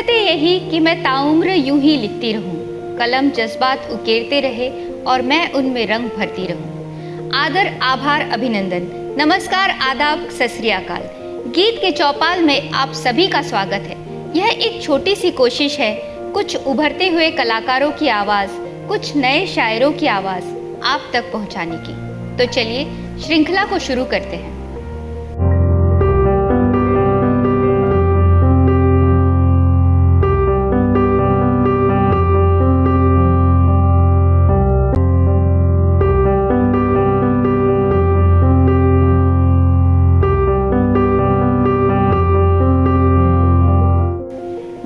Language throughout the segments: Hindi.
हसरतें यही कि मैं ताउम्र यूं ही लिखती रहूं, कलम जज्बात उकेरते रहे और मैं उनमें रंग भरती रहूं। आदर, आभार, अभिनंदन, नमस्कार, आदाब, सत श्री अकाल। गीत के चौपाल में आप सभी का स्वागत है। यह एक छोटी सी कोशिश है, कुछ उभरते हुए कलाकारों की आवाज़, कुछ नए शायरों की आवाज़ आप तक पहुंचाने की। तो चलिए श्रृंखला को शुरू करते हैं।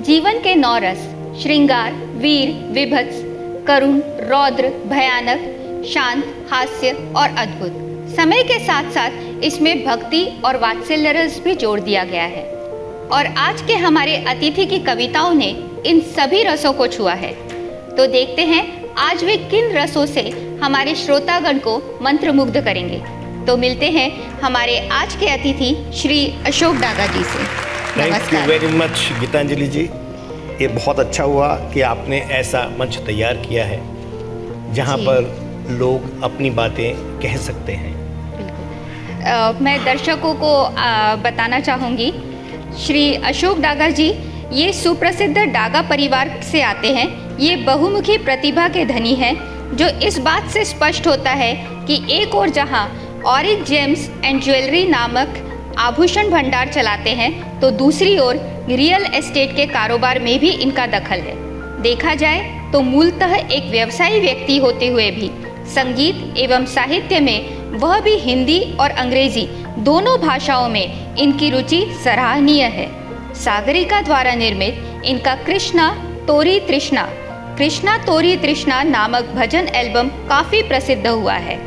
जीवन के 9 रस, श्रृंगार, वीर, विभत्स, करुण, रौद्र, भयानक, शांत, हास्य और अद्भुत। समय के साथ साथ इसमें भक्ति और वात्सल्य रस भी जोड़ दिया गया है। और आज के हमारे अतिथि की कविताओं ने इन सभी रसों को छुआ है। तो देखते हैं आज वे किन रसों से हमारे श्रोतागण को मंत्रमुग्ध करेंगे। तो मिलते हैं हमारे आज के अतिथि श्री अशोक डागा जी से। Thank you very much Gitanjali ji. ये बहुत अच्छा हुआ कि आपने ऐसा मंच तैयार किया है जहाँ पर लोग अपनी बातें कह सकते हैं। बिल्कुल। मैं दर्शकों को बताना चाहूँगी, श्री अशोक डागा जी ये सुप्रसिद्ध डागा परिवार से आते हैं। ये बहुमुखी प्रतिभा के धनी हैं, जो इस बात से स्पष्ट होता है कि एक ओर जहाँ ऑरिक जेम्स एंड ज्वेलरी नामक आभूषण भंडार चलाते हैं, तो दूसरी ओर रियल एस्टेट के कारोबार में भी इनका दखल है। देखा जाए तो मूलतः एक व्यवसायी व्यक्ति होते हुए भी संगीत एवं साहित्य में, वह भी हिंदी और अंग्रेजी दोनों भाषाओं में इनकी रुचि सराहनीय है। सागरिका द्वारा निर्मित इनका कृष्णा तोरी तृष्णा नामक भजन एल्बम काफ़ी प्रसिद्ध हुआ है।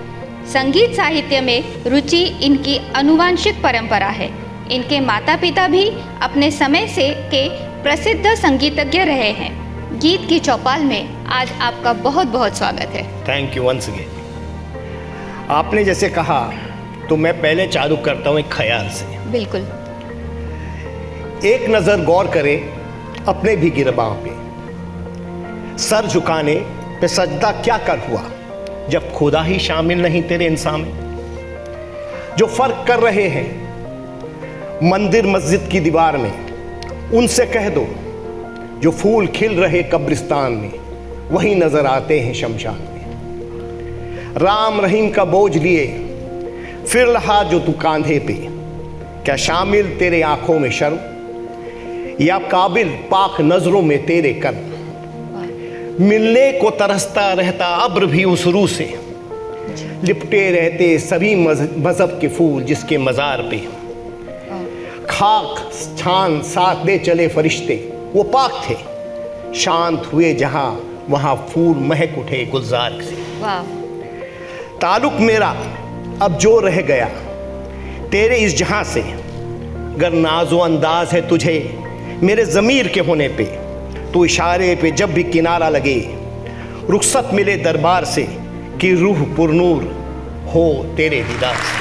संगीत साहित्य में रुचि इनकी आनुवांशिक परंपरा है। इनके माता पिता भी अपने समय से के प्रसिद्ध संगीतज्ञ रहे हैं। गीत की चौपाल में आज आपका बहुत बहुत स्वागत है। Thank you once again. आपने जैसे कहा तो मैं पहले चालू करता हूँ एक ख्याल से। बिल्कुल। एक नज़र गौर करें अपने भी गिरबां पे, सर झुकाने पे सजदा क्या कर हुआ जब खुदा ही शामिल नहीं तेरे इंसान में। जो फर्क कर रहे हैं मंदिर मस्जिद की दीवार में, उनसे कह दो जो फूल खिल रहे कब्रिस्तान में, वही नजर आते हैं शमशान में। राम रहीम का बोझ लिए फिर रहा जो तू कांधे पे, क्या शामिल तेरे आंखों में शर्म या काबिल पाक नजरों में तेरे कर्म। मिलने को तरसता रहता अब्र भी उस रूह से, लिपटे रहते सभी मजहब के फूल जिसके मज़ार पे। खाक छान साथ दे चले फरिश्ते, वो पाक थे, शांत हुए जहां वहां फूल महक उठे गुलजार से। ताल्लुक मेरा अब जो रह गया तेरे इस जहां से, गर नाजो अंदाज है तुझे मेरे ज़मीर के होने पे, तो इशारे पे जब भी किनारा लगे, रुखसत मिले दरबार से कि रूह पुरनूर हो तेरे दीदार से।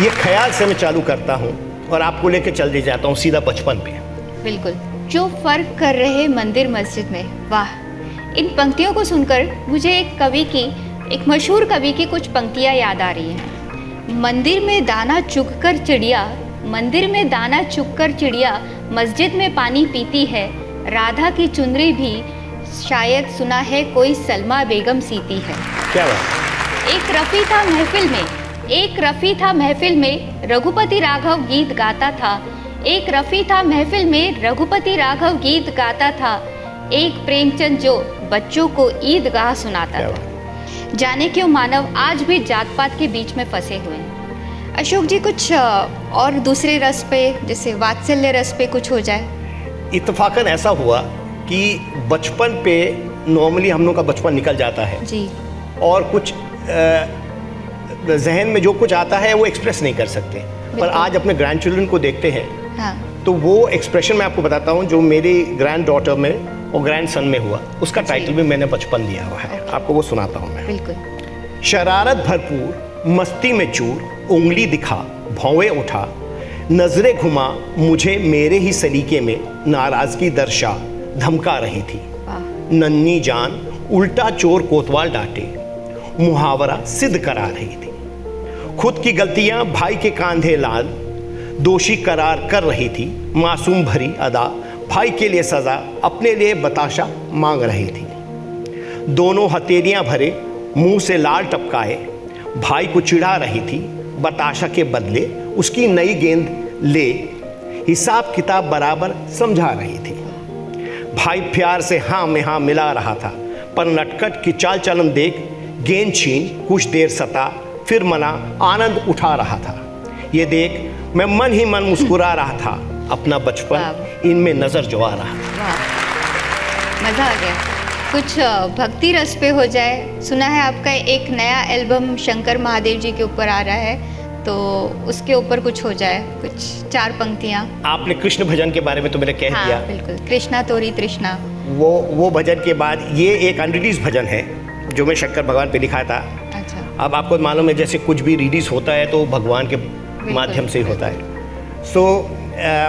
ये ख्याल से मैं चालू करता हूँ और आपको लेके चल जाता हूँ सीधा बचपन पे। बिल्कुल। जो फर्क कर रहे मंदिर मस्जिद में, वाह। इन पंक्तियों को सुनकर मुझे एक मशहूर कवि की कुछ पंक्तियाँ याद आ रही हैं। मंदिर में दाना चुगकर चिड़िया मस्जिद में पानी पीती है, राधा की चुनरी भी शायद सुना है कोई सलमा बेगम सीती है। क्या बात। एक रफ़ी था महफिल में रघुपति राघव गीत गाता था। एक प्रेमचंद जो बच्चों को ईदगाह सुनाता था। जाने क्यों मानव आज भी जात पात के बीच में फंसे हुए हैं। अशोक जी, कुछ और दूसरे रस पे, जैसे वात्सल्य रस पे कुछ हो जाए। इत्तेफाकन ऐसा हुआ कि बचपन पे नॉर्मली हम लोग का बचपन निकल जाता है जी, और कुछ जहन में जो कुछ आता है वो एक्सप्रेस नहीं कर सकते। पर आज अपने ग्रैंड चिल्ड्रन को देखते हैं। हाँ। तो वो एक्सप्रेशन मैं आपको बताता हूँ जो मेरी ग्रैंड डॉटर में और ग्रैंड सन में हुआ, उसका टाइटल भी मैंने बचपन दिया हुआ है। आपको वो सुनाता हूँ मैं। बिल्कुल। शरारत भरपूर मस्ती में चूर, उंगली दिखा भौवे उठा, नजरे घुमा मुझे मेरे ही सलीके में, नाराजगी दर्शा धमका रही थी। वाह। नन्ही जान उल्टा चोर कोतवाल डांटे, मुहावरा सिद्ध करा रही थी। खुद की गलतियां भाई के कांधे लाद दोषी करार कर रही थी। मासूम भरी अदा भाई के लिए सजा, अपने लिए बताशा मांग रही थी। दोनों हथेलियां भरे मुंह से लाल टपकाए भाई को चिढ़ा रही थी। बताशा के बदले उसकी नई गेंद ले हिसाब किताब बराबर समझा रही थी। भाई प्यार से हाँ में हाँ मिला रहा था, पर नटखट की चाल चलन देख गेंद छीन कुछ देर सता, फिर मना आनंद उठा रहा था। ये देख मैं मन ही मन मुस्कुरा रहा था, अपना बचपन इनमें नजर जो आ रहा था। वाह, मज़ा आ गया। कुछ भक्ति रस पे हो जाए। सुना है आपका एक नया एल्बम शंकर महादेव जी के ऊपर आ रहा है, तो उसके ऊपर कुछ हो जाए, कुछ 4 पंक्तियाँ। आपने कृष्ण भजन के बारे में तो मैंने कह हाँ, दिया। बिल्कुल, कृष्णा तोरी तृष्णा। वो भजन के बाद ये एक अनरिलीज भजन है जो मैं शंकर भगवान पे लिखा था। अच्छा। अब आपको मालूम है जैसे कुछ भी रिलीज होता है तो भगवान के माध्यम से ही होता है। सो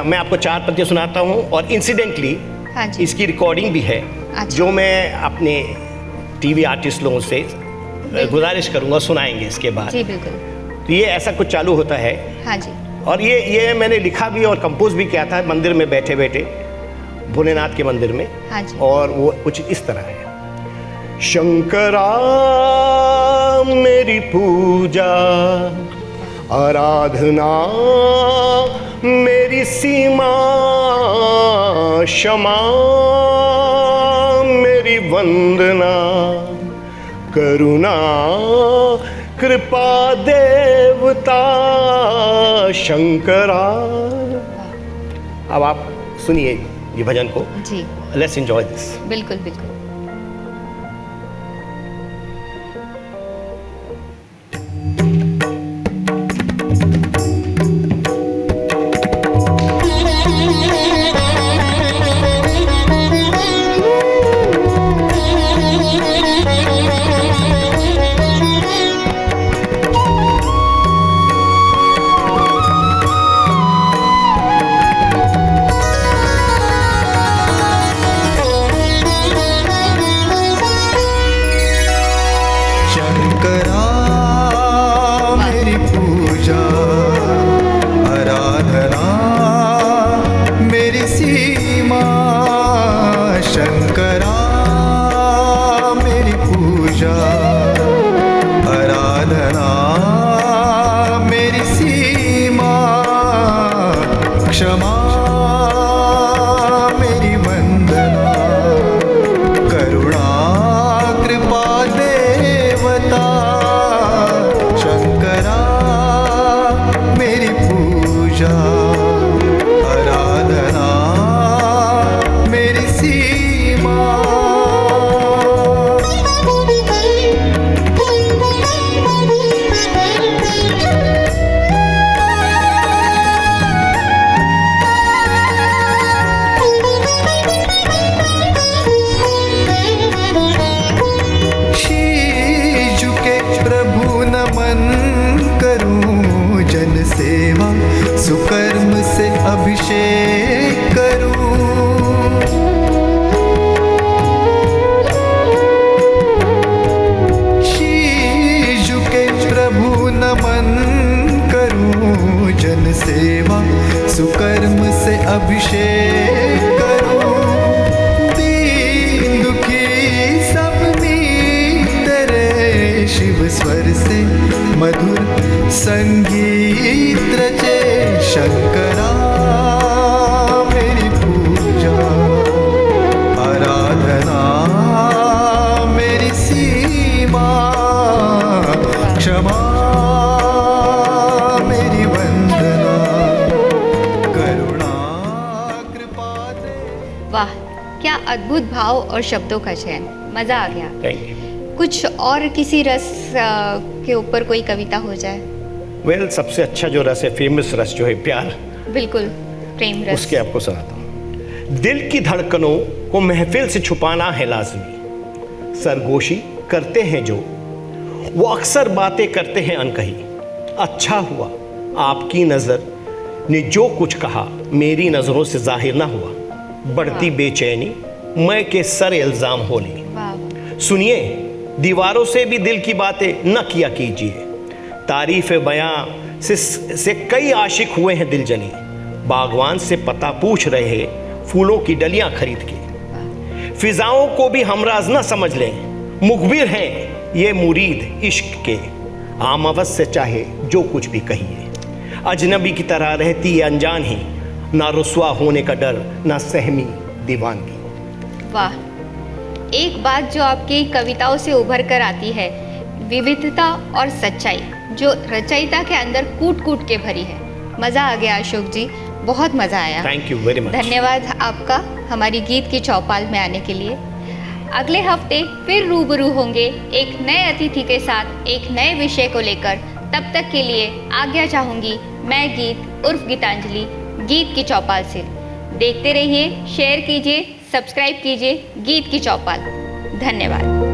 मैं आपको 4 पंक्तियाँ सुनाता हूँ और इंसिडेंटली हाँ जी। इसकी रिकॉर्डिंग भी है। अच्छा। जो मैं अपने टीवी आर्टिस्ट लोगों से गुजारिश करूँगा, सुनाएंगे इसके बाद। जी बिल्कुल। तो ये ऐसा कुछ चालू होता है। हाँ जी। और ये मैंने लिखा भी और कंपोज भी किया था मंदिर में बैठे बैठे, भोलेनाथ के मंदिर में। हाँ जी। और वो कुछ इस तरह है। शंकरा मेरी पूजा, आराधना मेरी सीमा, क्षमा मेरी वंदना, करुणा कृपा देवता शंकरा। अब आप सुनिए ये भजन को। जी लेट्स एंजॉय दिस। बिल्कुल बिल्कुल। क्षमा मेरी वंदना, करुणा कृपा देवता शंकरा मेरी पूजा, आराधना मेरी सीमा। सेवा सुकर्म से अभिषेक करूं, शीश झुके प्रभु नमन करूं, जन सेवा सुकर्म से अभिषेक करूं। दीन दुखी सब तेरे शिव स्वर से मधुर संगीत रचे शंकरा मेरी पूजा, आराधना मेरी सीमा, क्षमा मेरी वंदना, करुणा कृपा दे। वाह, क्या अद्भुत भाव और शब्दों का चयन, मज़ा आ गया। Thank you. कुछ और किसी रस के ऊपर कोई कविता हो जाए? वेल सबसे अच्छा जो रस है, फेमस रस जो है प्यार, बिल्कुल प्रेम रस, उसके आपको सुनाता हूँ। दिल की धड़कनों को महफिल से छुपाना है लाजमी, सरगोशी करते हैं जो वो अक्सर बातें करते हैं अनकही। अच्छा हुआ आपकी नज़र ने जो कुछ कहा मेरी नज़रों से जाहिर ना हुआ। बढ़ती बेचैनी मैं के सर इल्ज़ाम होली। वाह। सुनिए, दीवारों से भी दिल की बातें न किया कीजिए। तारीफ़ बयां से कई आशिक हुए हैं दिल जले। बागवान से पता पूछ रहे फूलों की डलियां खरीद के। फिजाओं को भी हमराज न समझ लें, मुखबिर हैं ये मुरीद इश्क के। आमवत से चाहे जो कुछ भी कहिए, अजनबी की तरह रहती है अनजान ही। ना रुस्वा होने का डर, ना सहमी दीवानगी। वाह। एक बात जो आपकी कविताओं से उभर कर आती है, विविधता और सच्चाई जो रचयिता के अंदर कूट कूट के भरी है। मज़ा आ गया अशोक जी, बहुत मज़ा आया। Thank you very much. धन्यवाद आपका हमारी गीत की चौपाल में आने के लिए। अगले हफ्ते फिर रूबरू होंगे एक नए अतिथि के साथ एक नए विषय को लेकर। तब तक के लिए आज्ञा चाहूँगी मैं गीत उर्फ गीतांजलि, गीत की चौपाल से। देखते रहिए, शेयर कीजिए, सब्सक्राइब कीजिए गीत की चौपाल। धन्यवाद।